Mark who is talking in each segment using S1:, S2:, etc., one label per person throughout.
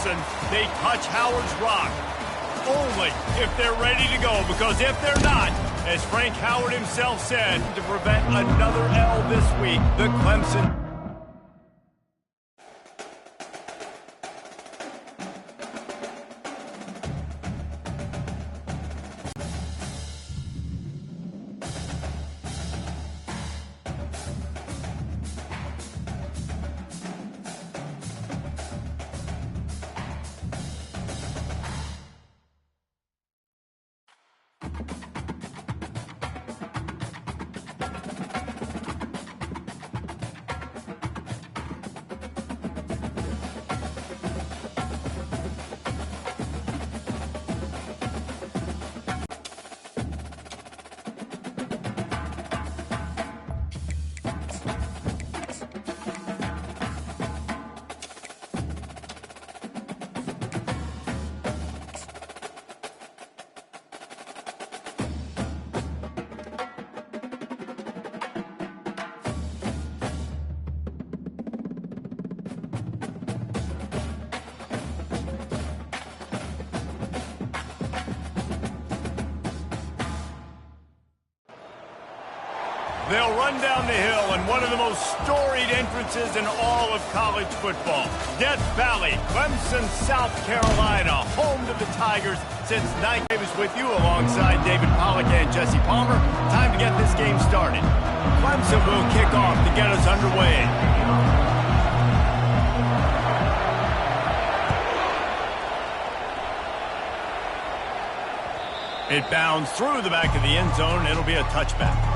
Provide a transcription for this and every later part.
S1: Clemson, they touch Howard's rock. Only if they're ready to go, because if they're not, as Frank Howard himself said, to prevent another L this week, the Clemson... They'll run down the hill in one of the most storied entrances in all of college football. Death Valley, Clemson, South Carolina, home to the Tigers since 9. Davis with you alongside David Pollack and Jesse Palmer. Time to get this game started. Clemson will kick off to get us underway. It bounds through the back of the end zone. It'll be a touchback.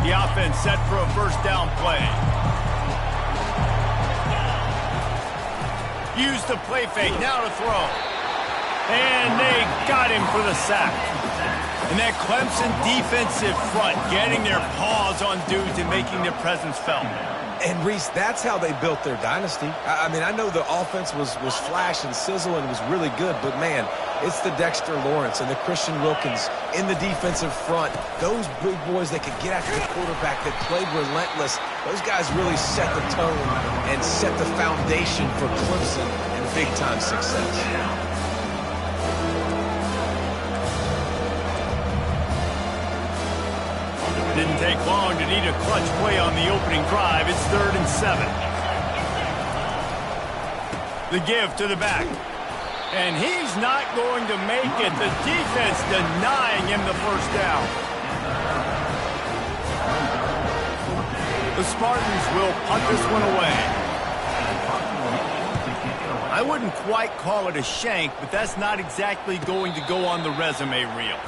S1: The offense set for a first down play. Use the play fake, now to throw. And they got him for the sack. And that Clemson defensive front getting their paws on dudes and making their presence felt.
S2: And, Reese, that's how they built their dynasty. I mean, I know the offense was flash and sizzle and was really good, but, man, it's the Dexter Lawrence and the Christian Wilkins in the defensive front. Those big boys that could get after the quarterback, that played relentless, those guys really set the tone and set the foundation for Clemson and big-time success.
S1: Didn't take long to need a clutch play on the opening drive. It's 3rd and 7. The give to the back. And he's not going to make it. The defense denying him the first down. The Spartans will punt this one away. I wouldn't quite call it a shank, but that's not exactly going to go on the resume reel.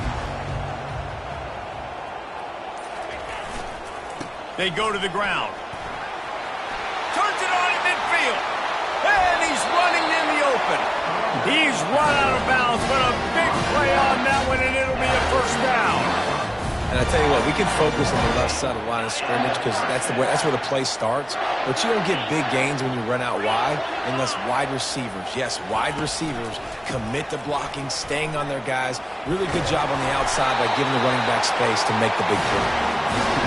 S1: They go to the ground. Turns it on in midfield. And he's running in the open. He's run out of bounds, but a big play on that one, and it'll be a first down.
S2: And I tell you what, we can focus on the left side of the line of scrimmage because that's where the play starts. But you don't get big gains when you run out wide unless wide receivers, yes, wide receivers, commit to blocking, staying on their guys. Really good job on the outside by giving the running back space to make the big play.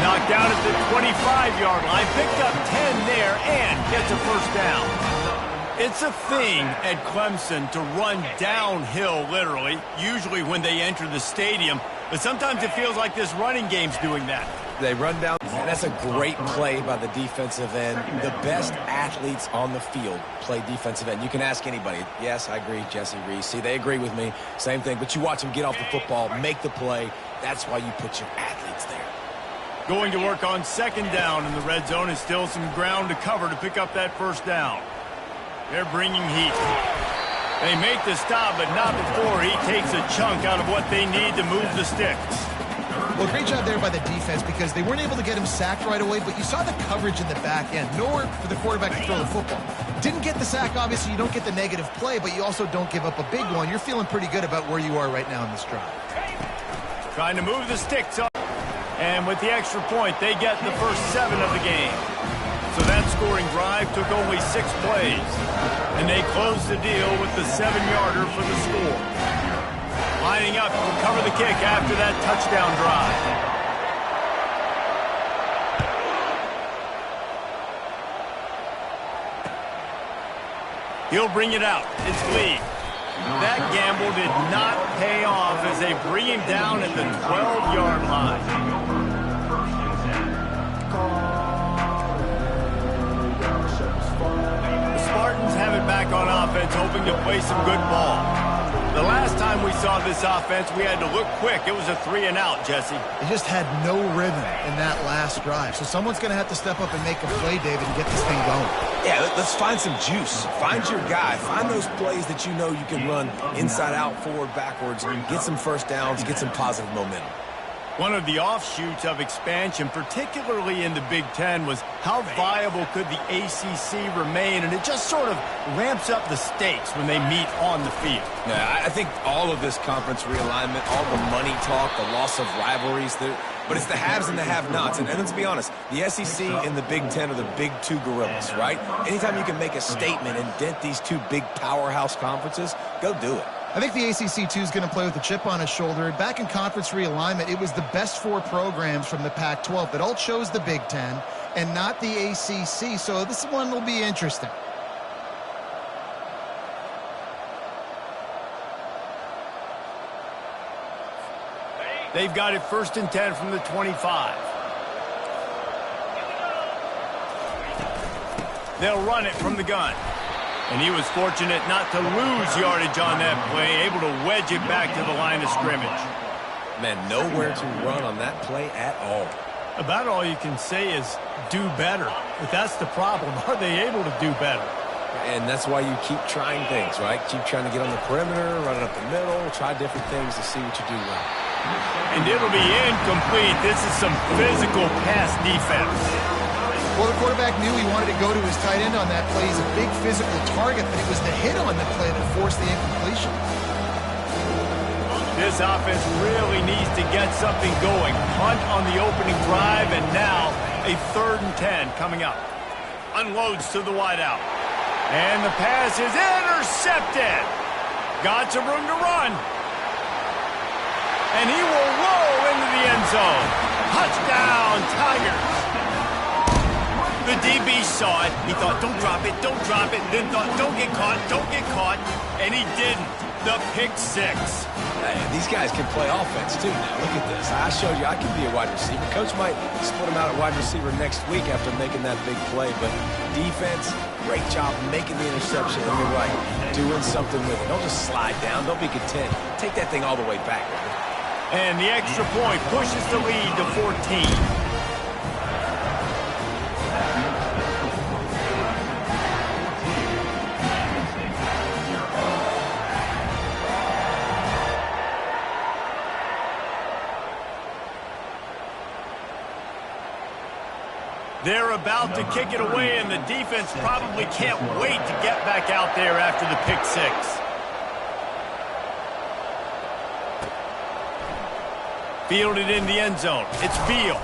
S1: Knocked down at the 25-yard line, picked up 10 there, and gets a first down. It's a thing at Clemson to run downhill, literally, usually when they enter the stadium. But sometimes it feels like this running game's doing that.
S2: They run down, and that's a great play by the defensive end. The best athletes on the field play defensive end. You can ask anybody. Yes, I agree, Jesse Reese. See, they agree with me. Same thing. But you watch them get off the football, make the play. That's why you put your athletes there.
S1: Going to work on 2nd down in the red zone. Is still some ground to cover to pick up that first down. They're bringing heat. They make the stop, but not before he takes a chunk out of what they need to move the sticks.
S3: Well, great job there by the defense because they weren't able to get him sacked right away, but you saw the coverage in the back end. Nowhere for the quarterback to throw the football. Didn't get the sack, obviously. You don't get the negative play, but you also don't give up a big one. You're feeling pretty good about where you are right now in this drive.
S1: Trying to move the sticks up. And with the extra point, they get the first 7 of the game. So that scoring drive took only 6 plays. And they closed the deal with the 7-yarder for the score. Lining up to cover the kick after that touchdown drive. He'll bring it out. It's Lee. That gamble did not pay off as they bring him down at the 12-yard line. The Spartans have it back on offense, hoping to play some good ball. The last time we saw this offense, we had to look quick. It was a 3-and-out, Jesse.
S3: They just had no rhythm in that last drive. So someone's going to have to step up and make a play, David, and get this thing going.
S2: Yeah, let's find some juice. Find your guy. Find those plays that you know you can run inside out, forward, backwards, get some first downs, get some positive momentum.
S1: One of the offshoots of expansion, particularly in the Big Ten, was how viable could the ACC remain, and it just sort of ramps up the stakes when they meet on the field.
S2: Yeah, I think all of this conference realignment, all the money talk, the loss of rivalries, but it's the haves and the have-nots. And let's be honest, the SEC and the Big Ten are the big two gorillas, right? Anytime you can make a statement and dent these two big powerhouse conferences, go do it.
S3: I think the ACC, too, is going to play with a chip on his shoulder. Back in conference realignment, it was the best 4 programs from the Pac-12 that all chose the Big Ten and not the ACC. So this one will be interesting.
S1: They've got it 1st and 10 from the 25. They'll run it from the gun. And he was fortunate not to lose yardage on that play, able to wedge it back to the line of scrimmage.
S2: Man, nowhere to run on that play at all.
S1: About all you can say is do better. But that's the problem. Are they able to do better?
S2: And that's why you keep trying things, right? Keep trying to get on the perimeter, run it up the middle, try different things to see what you do well.
S1: And it'll be incomplete. This is some physical pass defense.
S3: Well, the quarterback knew he wanted to go to his tight end on that play. He's a big physical target, but it was the hit on the play that forced the incompletion.
S1: This offense really needs to get something going. Punt on the opening drive, and now a 3rd and 10 coming up. Unloads to the wideout. And the pass is intercepted. Got some room to run. And he will roll into the end zone. Touchdown, Tigers. The DB saw it. He thought, don't drop it, don't drop it. Then thought, don't get caught. And he didn't. The pick 6.
S2: Hey, these guys can play offense, too, now. Look at this. I showed you I can be a wide receiver. Coach might split him out at wide receiver next week after making that big play. But defense, great job making the interception. And you're right, doing something with it. Don't just slide down. Don't be content. Take that thing all the way back.
S1: And the extra point pushes the lead to 14. They're about to kick it away, and the defense probably can't wait to get back out there after the pick 6. Fielded in the end zone. It's Beal.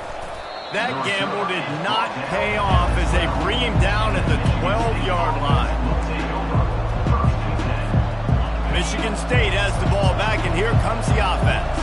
S1: That gamble did not pay off as they bring him down at the 12-yard line. Michigan State has the ball back, and here comes the offense.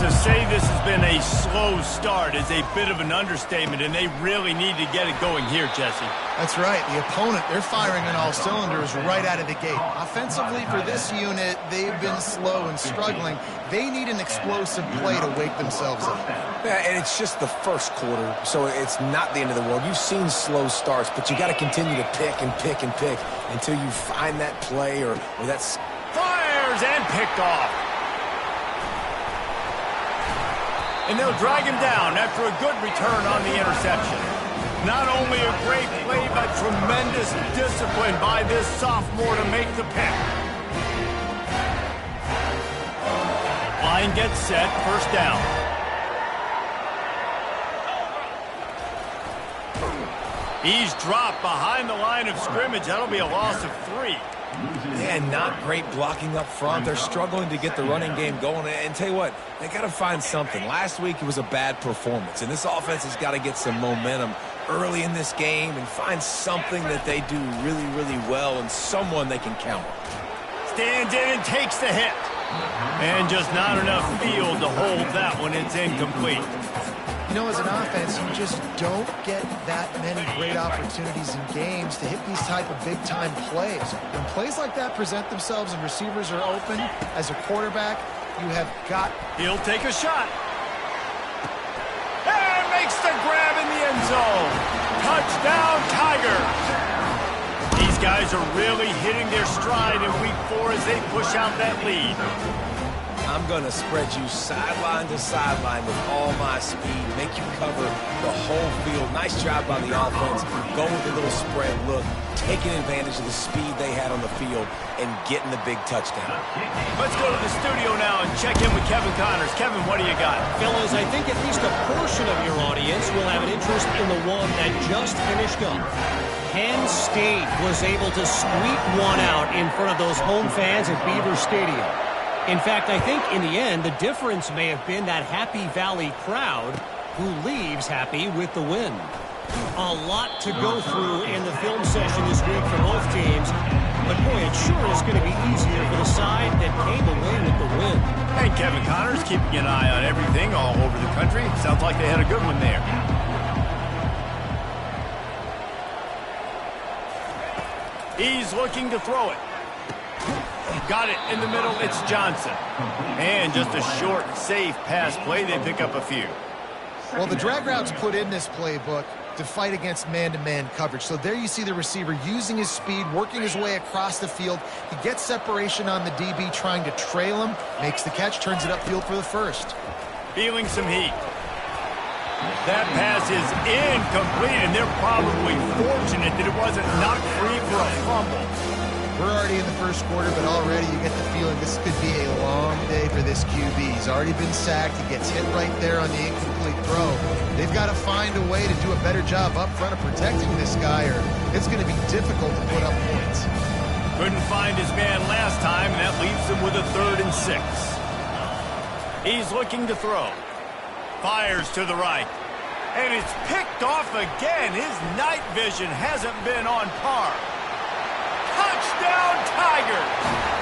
S1: To say this has been a slow start is a bit of an understatement, and they really need to get it going here, Jesse.
S3: That's right. The opponent, they're firing on all cylinders right out of the gate. Offensively, for this unit, they've been slow and struggling. They need an explosive play to wake themselves up.
S2: Yeah, and it's just the first quarter, so it's not the end of the world. You've seen slow starts, but you got to continue to pick and pick and pick until you find that play or that's...
S1: Fires and picked off. And they'll drag him down after a good return on the interception. Not only a great play, but tremendous discipline by this sophomore to make the pick. Line gets set, 1st down. He's dropped behind the line of scrimmage. That'll be a loss of 3.
S2: Yeah, not great blocking up front. They're struggling to get the running game going. And tell you what, they got to find something. Last week it was a bad performance, and this offense has got to get some momentum early in this game and find something that they do really, really well and someone they can count on.
S1: Stands in and takes the hit. And just not enough field to hold that one. It's incomplete.
S3: You know, as an offense, you just don't get that many great opportunities in games to hit these type of big-time plays. When plays like that present themselves and receivers are open, as a quarterback, you have got...
S1: He'll take a shot. And makes the grab in the end zone. Touchdown, Tigers. These guys are really hitting their stride in week 4 as they push out that lead.
S2: I'm going to spread you sideline to sideline with all my speed, make you cover the whole field. Nice job by the offense. Go with the little spread look, taking advantage of the speed they had on the field, and getting the big touchdown.
S1: Let's go to the studio now and check in with Kevin Connors. Kevin, what do you got?
S4: Fellas, I think at least a portion of your audience will have an interest in the one that just finished up. Penn State was able to squeak one out in front of those home fans at Beaver Stadium. In fact, I think in the end, the difference may have been that Happy Valley crowd who leaves happy with the win. A lot to go through in the film session this week for both teams, but boy, it sure is going to be easier for the side that came away with the win.
S1: Hey, Kevin Connors keeping an eye on everything all over the country. Sounds like they had a good one there. He's looking to throw it. Got it in the middle. It's Johnson. And just a short, safe pass play. They pick up a few.
S3: Well, the drag route's put in this playbook to fight against man-to-man coverage. So there you see the receiver using his speed, working his way across the field. He gets separation on the DB, trying to trail him, makes the catch, turns it upfield for the first.
S1: Feeling some heat. That pass is incomplete, and they're probably fortunate that it wasn't knocked free for a fumble.
S3: We're already in the first quarter, but already you get the feeling this could be a long day for this QB. He's already been sacked. He gets hit right there on the incomplete throw. They've got to find a way to do a better job up front of protecting this guy, or it's going to be difficult to put up points.
S1: Couldn't find his man last time, and that leaves him with a 3rd and 6. He's looking to throw. Fires to the right. And it's picked off again. His night vision hasn't been on par. Touchdown, Tigers!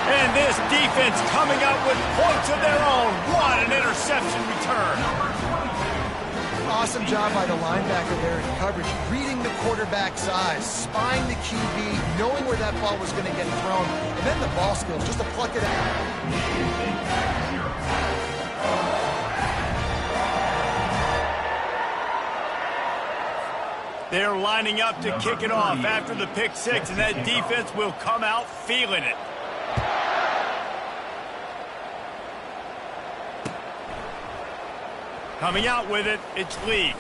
S1: And this defense coming up with points of their own. What an interception return.
S3: Awesome job by the linebacker there in coverage, reading the quarterback's eyes, spying the QB, knowing where that ball was going to get thrown, and then the ball skills just to pluck it out.
S1: They're lining up to kick it off after the pick 6, and that defense will come out feeling it. Coming out with it, it's Lee.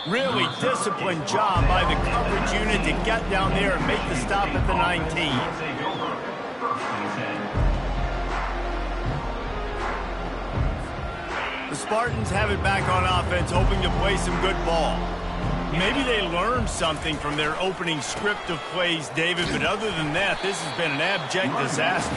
S1: Really disciplined job by the coverage unit to get down there and make the stop at the 19. The Spartans have it back on offense, hoping to play some good ball. Maybe they learned something from their opening script of plays, David, but other than that, this has been an abject disaster.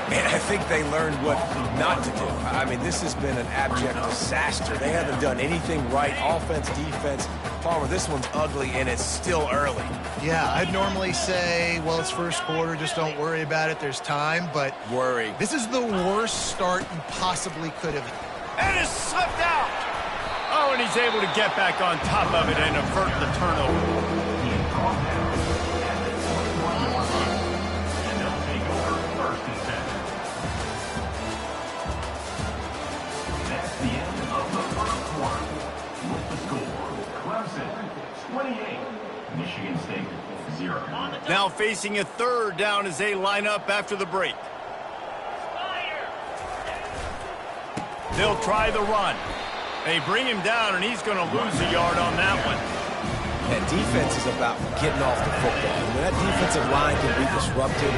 S2: Man, I think they learned what not to do. I mean, this has been an abject disaster. They haven't done anything right, offense, defense. Palmer, this one's ugly, and it's still early.
S3: Yeah, I'd normally say, well, it's first quarter, just don't worry about it, there's time, but
S2: Worry.
S3: This is the worst start you possibly could have.
S1: And it's slipped out. Oh, and he's able to get back on top of it and avert the turnover.
S5: That's the end of the first quarter. With the score, Clemson 28, Michigan State 0.
S1: Now facing a 3rd down as they line up after the break. They'll try the run. They bring him down, and he's going to lose a yard on that one.
S2: That defense is about getting off the football. And when that defensive line can be disrupted,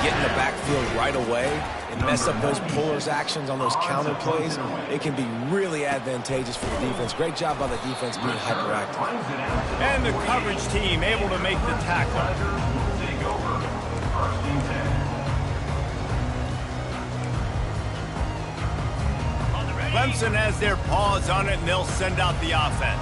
S2: get in the backfield right away, and mess up those pullers actions on those counter plays, it can be really advantageous for the defense. Great job by the defense being hyperactive.
S1: And the coverage team able to make the tackle. Clemson has their paws on it, and they'll send out the offense.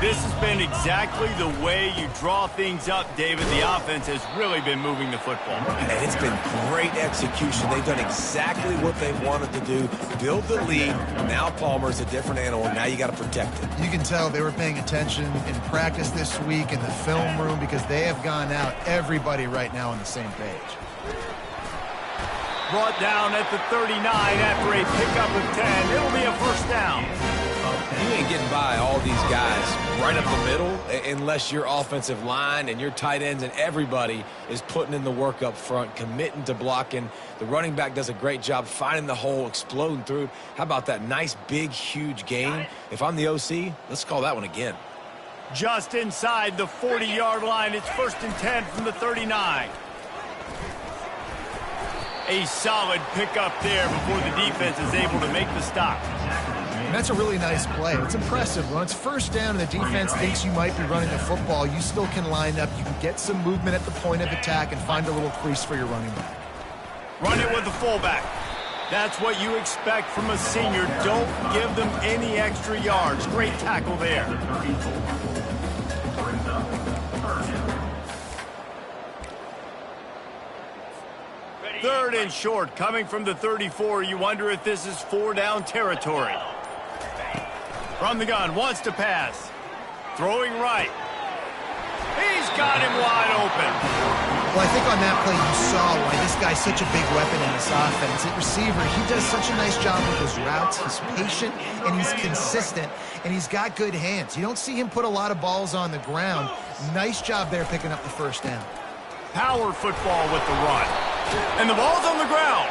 S1: This has been exactly the way you draw things up, David. The offense has really been moving the football.
S2: And it's been great execution. They've done exactly what they wanted to do, build the lead. Now Palmer's a different animal. Now you got to protect it.
S3: You can tell they were paying attention in practice this week in the film room because they have gone out, everybody right now on the same page.
S1: Brought down at the 39 after a pickup of 10. It'll be a first down.
S2: You ain't getting by all these guys right up the middle unless your offensive line and your tight ends and everybody is putting in the work up front, committing to blocking. The running back does a great job finding the hole, exploding through. How about that nice, big, huge gain? If I'm the OC, let's call that one again.
S1: Just inside the 40-yard line. It's 1st and 10 from the 39. A solid pickup there before the defense is able to make the stop.
S3: And that's a really nice play. It's impressive. When it's first down and the defense thinks you might be running the football, you still can line up. You can get some movement at the point of attack and find a little crease for your running back.
S1: Run it with the fullback. That's what you expect from a senior. Don't give them any extra yards. Great tackle there. Third and short, coming from the 34. You wonder if this is 4-down territory. From the gun, wants to pass. Throwing right. He's got him wide open.
S3: Well, I think on that play you saw why this guy's such a big weapon in this offense. At receiver, he does such a nice job with his routes. He's patient, and he's consistent, and he's got good hands. You don't see him put a lot of balls on the ground. Nice job there picking up the first down.
S1: Power football with the run. And the ball's on the ground.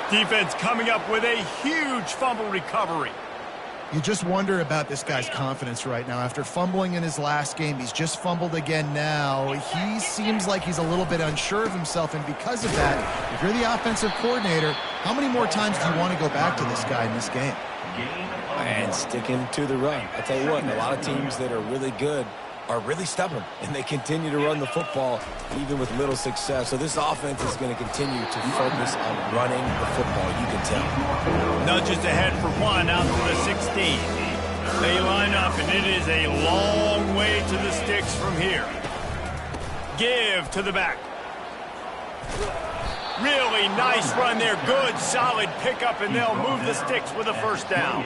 S1: Defense coming up with a huge fumble recovery.
S3: You just wonder about this guy's confidence right now. After fumbling in his last game, he's just fumbled again now. He seems like he's a little bit unsure of himself, and because of that, if you're the offensive coordinator, how many more times do you want to go back to this guy in this game?
S2: And sticking to the run. I tell you what, a lot of teams that are really good are really stubborn, and they continue to run the football even with little success. So this offense is going to continue to focus on running the football, you can tell.
S1: Nudges ahead for one out to the 16. They line up, and it is a long way to the sticks from here. Give to the back. Really nice run there. Good, solid pickup, and they'll move the sticks with a first down.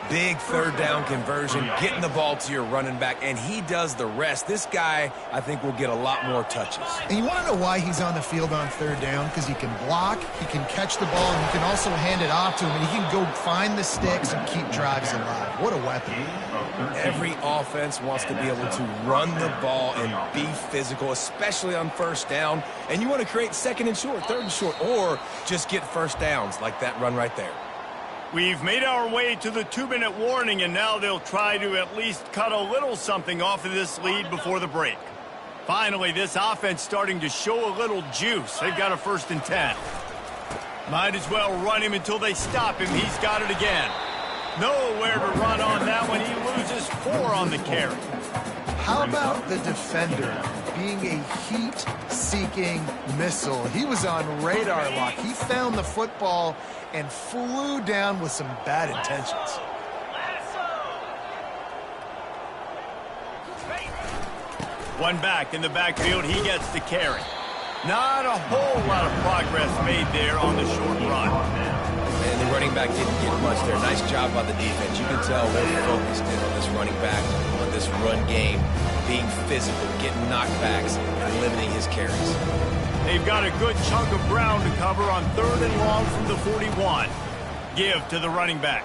S2: Big third down conversion, getting the ball to your running back, and he does the rest. This guy, I think, will get a lot more touches.
S3: And you want to know why he's on the field on third down? Because he can block, he can catch the ball, and he can also hand it off to him, and he can go find the sticks and keep drives alive. What a weapon.
S2: Every offense wants to be able to run the ball and be physical, especially on first down. And you want to create second and short, third and short, or just get first downs like that run right there.
S1: We've made our way to the 2-minute warning, and now they'll try to at least cut a little something off of this lead before the break. Finally, this offense starting to show a little juice. They've got a 1st and 10. Might as well run him until they stop him. He's got it again. Nowhere to run on that one. He loses 4 on the carry.
S3: How about the defender being a heat-seeking missile? He was on radar lock. He found the football and flew down with some bad intentions.
S1: One back in the backfield. He gets the carry. Not a whole lot of progress made there on the short run.
S2: And the running back didn't get much there. Nice job by the defense. You can tell they're focused in on this running back, on this run game, being physical, getting knockbacks, and limiting his carries.
S1: They've got a good chunk of ground to cover on 3rd and long from the 41. Give to the running back.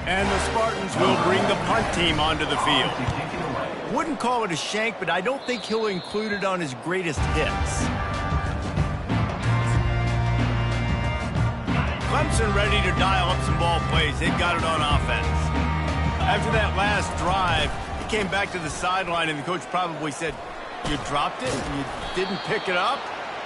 S1: And the Spartans will bring the punt team onto the field. Wouldn't call it a shank, but I don't think he'll include it on his greatest hits. Clemson ready to dial up some ball plays. They've got it on offense. After that last drive, he came back to the sideline, and the coach probably said, "You dropped it? You didn't pick it up?"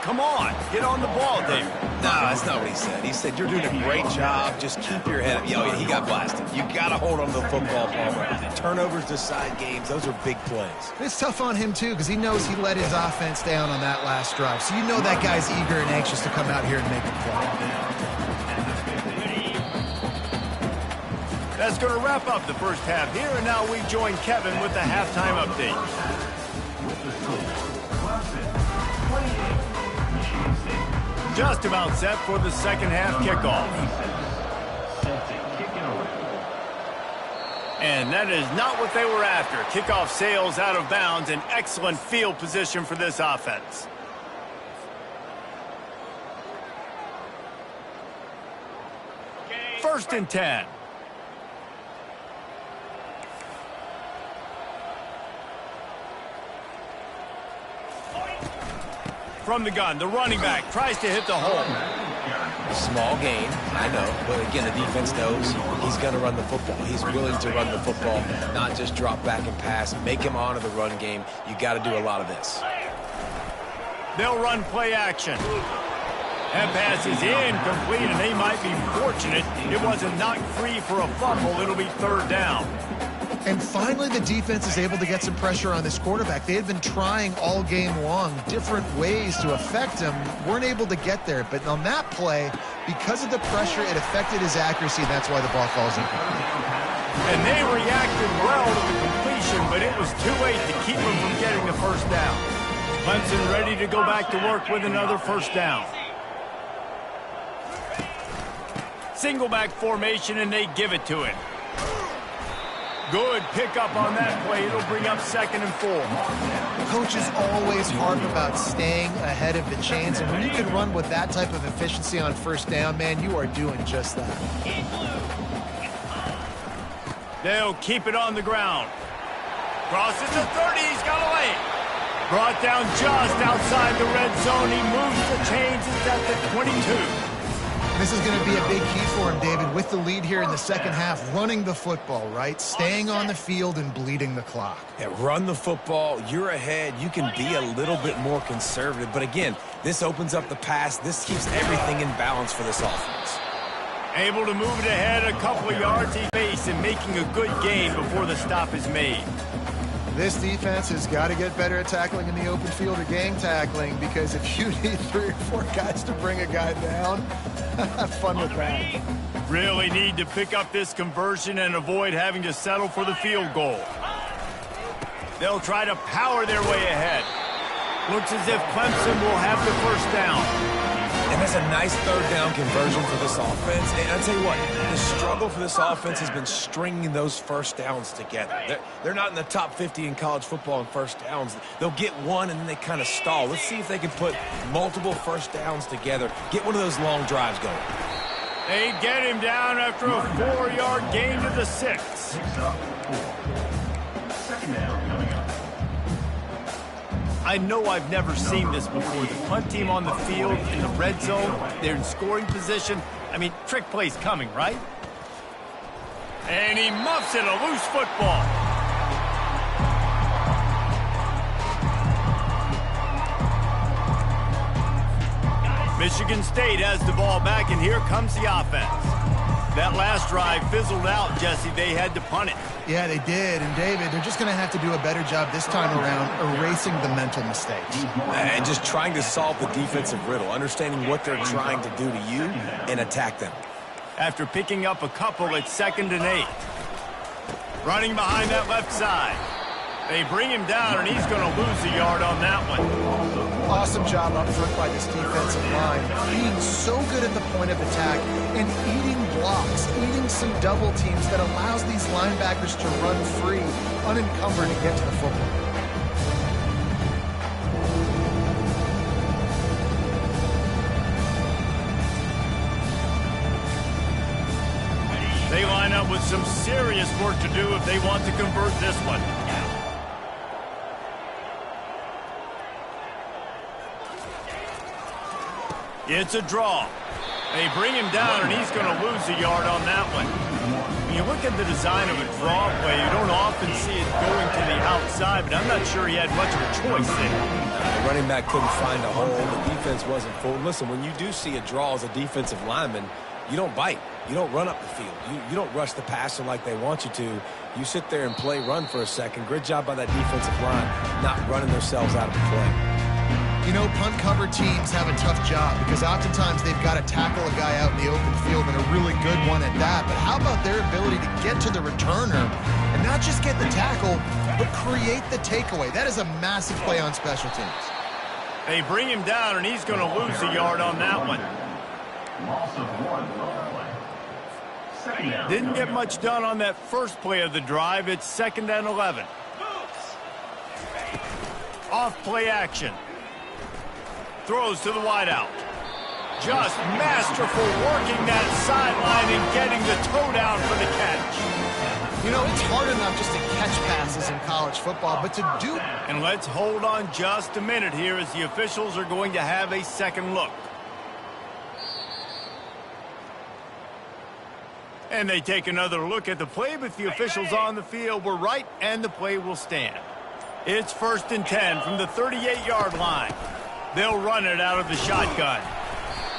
S1: come on. Get on the ball, David.
S2: No, that's not what he said. He said, you're doing a great job. Just keep your head up. Yo, he got blasted. You got to hold on to the football, Palmer. Turnovers decide games. Those are big plays.
S3: It's tough on him, too, because he knows he let his offense down on that last drive. So you know that guy's eager and anxious to come out here and make a play.
S1: That's going to wrap up the first half here, and now we join Kevin with the halftime update. Just about set for the second half kickoff. And that is not what they were after. Kickoff sails out of bounds, and excellent field position for this offense. First and 10. From the gun, the running back tries to hit the hole.
S2: Small gain, I know, but again, the defense knows he's going to run the football. He's willing to run the football, not just drop back and pass. Make him honor the run game. You got to do a lot of this.
S1: They'll run play action. That pass is incomplete, and they might be fortunate it wasn't knocked free for a fumble. It'll be third down.
S3: And finally, the defense is able to get some pressure on this quarterback. They had been trying all game long different ways to affect him. Weren't able to get there. But on that play, because of the pressure, it affected his accuracy, and that's why the ball falls in.
S1: And they reacted well to the completion, but it was too late to keep him from getting the first down. Clemson ready to go back to work with another first down. Single back formation, and they give it to him. Good pickup on that play. It'll bring up 2nd and 4.
S3: Coaches always harp about staying ahead of the chains, and when you can run with that type of efficiency on first down, man, you are doing just that.
S1: They'll keep it on the ground. Crosses the 30. He's got away. Brought down just outside the red zone. He moves the chains. It's at the 22.
S3: This is going to be a big key for him, David, with the lead here in the second half, running the football, right? Staying on the field and bleeding the clock.
S2: Yeah, run the football. You're ahead. You can be a little bit more conservative. But again, this opens up the pass. This keeps everything in balance for this offense.
S1: Able to move it ahead a couple of yards each base and making a good gain before the stop is made.
S3: This defense has got to get better at tackling in the open field or gang tackling, because if you need 3 or 4 guys to bring a guy down, have fun with that.
S1: Really need to pick up this conversion and avoid having to settle for the field goal. They'll try to power their way ahead. Looks as if Clemson will have the first down.
S2: And that's a nice third down conversion for this offense. And I'll tell you what, the struggle for this offense has been stringing those first downs together. They're not in the top 50 in college football in first downs. They'll get one and then they kind of stall. Let's see if they can put multiple first downs together. Get one of those long drives going.
S1: They get him down after a 4-yard gain to the 6.
S5: Second down coming up.
S1: I know I've never seen this before. The punt team on the field in the red zone. They're in scoring position. I mean, trick play's coming, right? And he muffs it, a loose football. Michigan State has the ball back, and here comes the offense. That last drive fizzled out, Jesse. They had to punt it.
S3: Yeah, they did. And, David, they're just going to have to do a better job this time around erasing the mental mistakes.
S2: And just trying to solve the defensive riddle, understanding what they're trying to do to you and attack them.
S1: After picking up a couple, it's 2nd and 8. Running behind that left side. They bring him down, and he's going to lose a yard on that one.
S3: Awesome job up front by this defensive line, being so good at the point of attack and eating blocks, eating some double teams that allows these linebackers to run free, unencumbered, and get to the football.
S1: They line up with some serious work to do if they want to convert this one. It's a draw. They bring him down, and he's going to lose a yard on that one. When you look at the design of a draw play, you don't often see it going to the outside, but I'm not sure he had much of a choice there.
S2: The running back couldn't find a hole. The defense wasn't full. Listen, when you do see a draw as a defensive lineman, you don't bite. You don't run up the field. You don't rush the passer like they want you to. You sit there and play run for a second. Great job by that defensive line, not running themselves out of the play.
S3: You know, punt cover teams have a tough job because oftentimes they've got to tackle a guy out in the open field, and a really good one at that. But how about their ability to get to the returner and not just get the tackle, but create the takeaway? That is a massive play on special teams.
S1: They bring him down, and he's going to lose a yard on that one.
S5: Loss of 1 on the play. Second down.
S1: Didn't get much done on that first play of the drive. It's 2nd and 11. Off play action. Throws to the wideout. Just masterful working that sideline and getting the toe down for the catch.
S3: You know, it's hard enough just to catch passes in college football, but to do...
S1: And let's hold on just a minute here as the officials are going to have a second look. And they take another look at the play, but the officials on the field were right, and the play will stand. It's 1st and 10 from the 38-yard line. They'll run it out of the shotgun.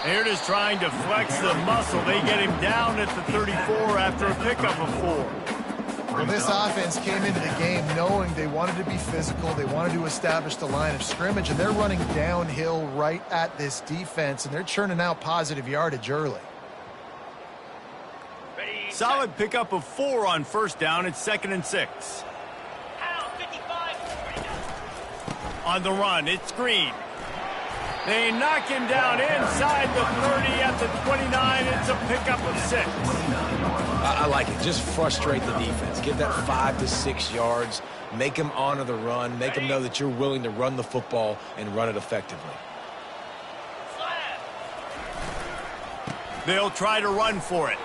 S1: They're just trying to flex the muscle. They get him down at the 34 after a pickup of 4.
S3: Well, this offense came into the game knowing they wanted to be physical. They wanted to establish the line of scrimmage, and they're running downhill right at this defense, and they're churning out positive yardage early.
S1: Solid pickup of 4 on 1st down. It's 2nd and 6. On the run, it's Green. They knock him down inside the 30 at the 29. It's a pickup of 6.
S2: I like it. Just frustrate the defense. Give that 5 to 6 yards. Make them honor the run. Make them know that you're willing to run the football and run it effectively.
S1: They'll try to run for it.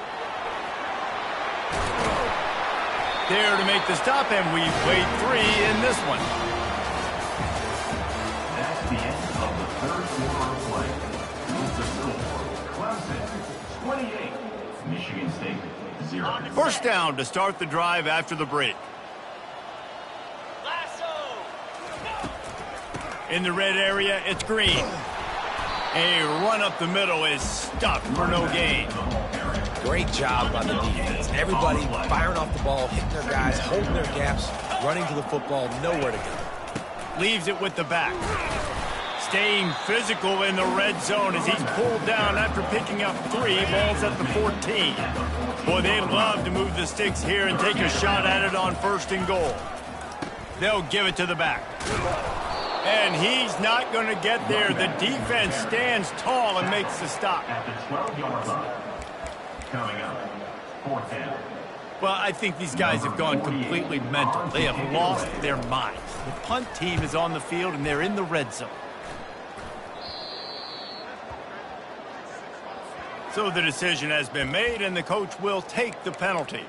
S1: There to make the stop, and we played 3 in this one.
S5: That's the end of the 3rd quarter of play. With the score, Clemson 28, Michigan State 0.
S1: 1st down to start the drive after the break. In the red area, it's Green. A run up the middle is stuck for no gain.
S2: Great job by the defense. Everybody firing off the ball, hitting their guys, holding their gaps, running to the football, nowhere to go.
S1: Leaves it with the back. Staying physical in the red zone as he's pulled down after picking up 3 balls at the 14. Boy, they love to move the sticks here and take a shot at it on 1st and goal. They'll give it to the back. And he's not going to get there. The defense stands tall and makes the stop.
S5: At the 12-yard line. Coming up, 4th down.
S1: Well, I think these guys have gone completely mental. They have lost their minds. The punt team is on the field, and they're in the red zone. So the decision has been made, and the coach will take the penalty.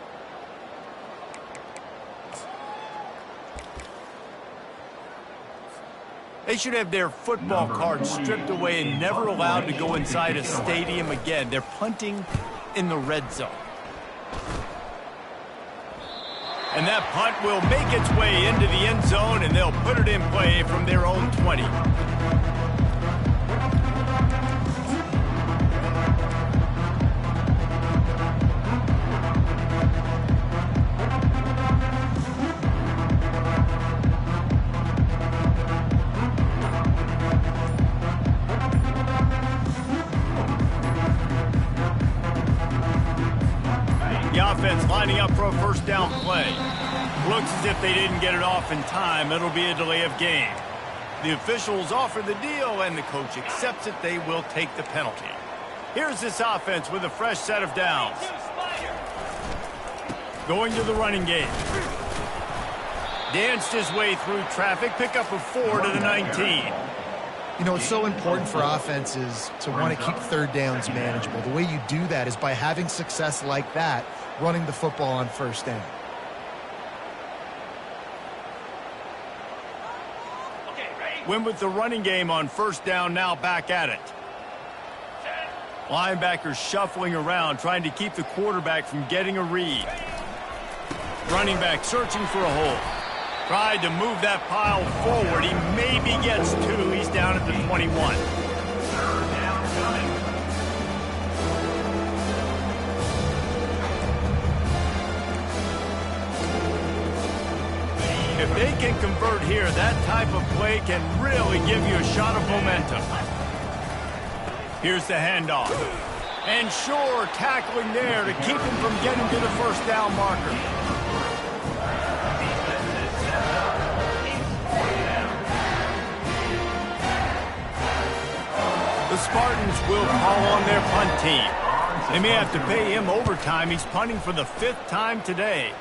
S1: They should have their football cards stripped away and never allowed to go inside a stadium again. They're punting in the red zone. And that punt will make its way into the end zone, and they'll put it in play from their own 20. Offense lining up for a 1st down play. Looks as if they didn't get it off in time. It'll be a delay of game. The officials offer the deal, and the coach accepts it. They will take the penalty. Here's this offense with a fresh set of downs. Going to the running game. Danced his way through traffic. Pickup of 4 to the 19.
S3: You know, it's so important for offenses to want to keep 3rd downs manageable. The way you do that is by having success like that, running the football on 1st down. Win
S1: with the running game on 1st down, now back at it. Linebackers shuffling around, trying to keep the quarterback from getting a read. Running back searching for a hole. Tried to move that pile forward. He maybe gets 2. He's down at the 21.
S5: Third down coming.
S1: If they can convert here, that type of play can really give you a shot of momentum. Here's the handoff. And sure, tackling there to keep him from getting to the first down marker. The Spartans will call on their punt team. They may have to pay him overtime. He's punting for the 5th time today.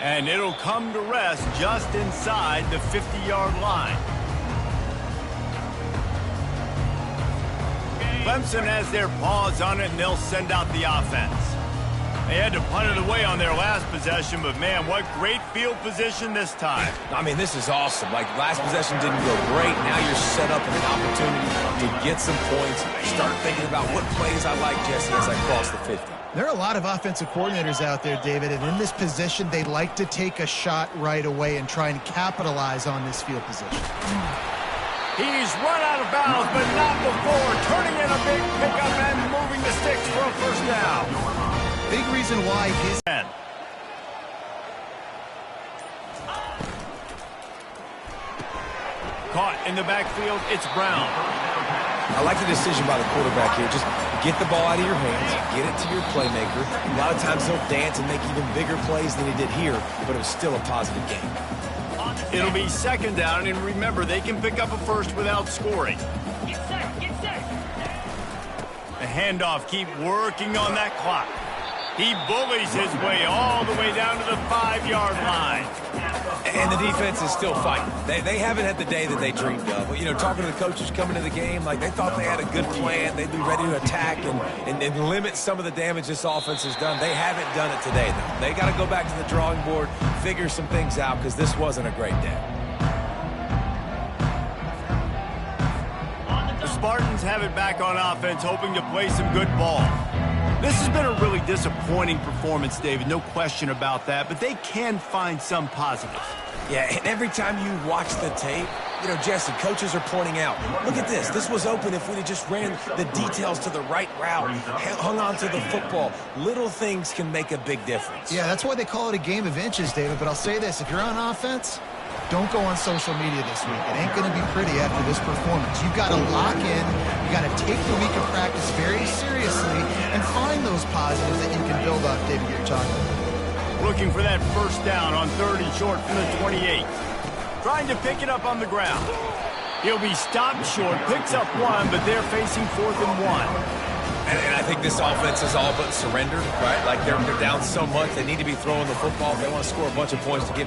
S1: And it'll come to rest just inside the 50-yard line. Clemson has their paws on it, and they'll send out the offense. They had to punt it away on their last possession, but, man, what great field position this time.
S2: I mean, this is awesome. Like, last possession didn't go great. Now you're set up with an opportunity to get some points. Start thinking about what plays I like, Jesse, as I cross the 50.
S3: There are a lot of offensive coordinators out there, David, and in this position, they like to take a shot right away and try and capitalize on this field position.
S1: He's run out of bounds, but not before. Turning in a big pickup and moving the sticks for a first down.
S3: Big reason why his...
S1: Caught in the backfield, it's Brown.
S2: I like the decision by the quarterback here. Just get the ball out of your hands, get it to your playmaker. A lot of times he'll dance and make even bigger plays than he did here, but it was still a positive game.
S1: It'll be second down, and remember, they can pick up a first without scoring.
S5: Get set, get set.
S1: The handoff, keep working on that clock. He bullies his way all the way down to the 5-yard line.
S2: And the defense is still fighting. They haven't had the day that they dreamed of. But, you know, talking to the coaches coming to the game, like they thought they had a good plan. They'd be ready to attack and limit some of the damage this offense has done. They haven't done it today, though. They got to go back to the drawing board, figure some things out, because this wasn't a great day.
S1: The Spartans have it back on offense, hoping to play some good ball. This has been a really disappointing performance, David, no question about that, but they can find some positives.
S2: Yeah, and every time you watch the tape, you know, Jesse, coaches are pointing out, look at this. This was open if we'd have just ran the details to the right route, hung on to the football. Little things can make a big difference.
S3: Yeah, that's why they call it a game of inches, David, but I'll say this. If you're on offense, don't go on social media this week. It ain't going to be pretty after this performance. You've got to lock in. You got to take the week of practice very seriously and find those positives that you can build off, David, you're talking about.
S1: Looking for that first down on 3rd and short from the 28. Trying to pick it up on the ground. He'll be stopped short, picks up 1, but they're facing 4th and 1.
S2: And I think this offense is all but surrendered, right? Like they're down so much, they need to be throwing the football if they want to score a bunch of points to get